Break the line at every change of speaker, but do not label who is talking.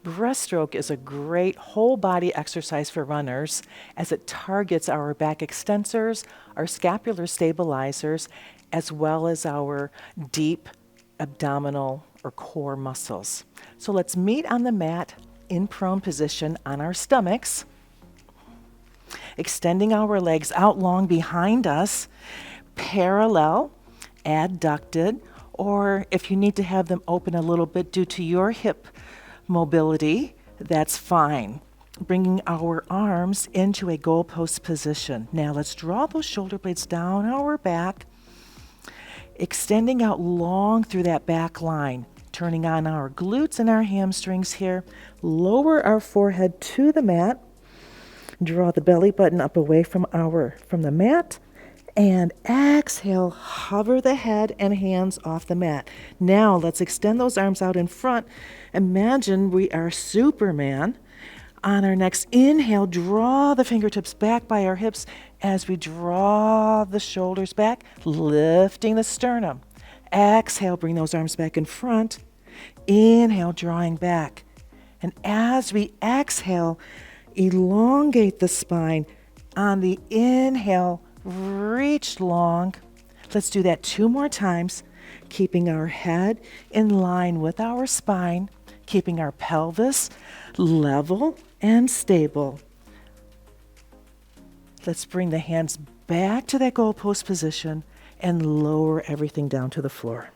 Breaststroke is a great whole body exercise for runners as it targets our back extensors, our scapular stabilizers, as well as our deep abdominal or core muscles. So let's meet on the mat in prone position on our stomachs, extending our legs out long behind us, parallel, adducted, or if you need to have them open a little bit due to your hip mobility, that's fine. Bringing our arms into a goalpost position. Now let's draw those shoulder blades down our back, extending out long through that back line, turning on our glutes and our hamstrings here. Lower our forehead to the mat. Draw the belly button up away from the mat. And exhale, hover the head and hands off the mat. Now let's extend those arms out in front. Imagine we are Superman. On our next inhale, draw the fingertips back by our hips as we draw the shoulders back, lifting the sternum. Exhale, bring those arms back in front. Inhale, drawing back. And as we exhale, elongate the spine. On the inhale, reach long. Let's do that 2 more times, keeping our head in line with our spine, keeping our pelvis level and stable. Let's bring the hands back to that goalpost position and lower everything down to the floor.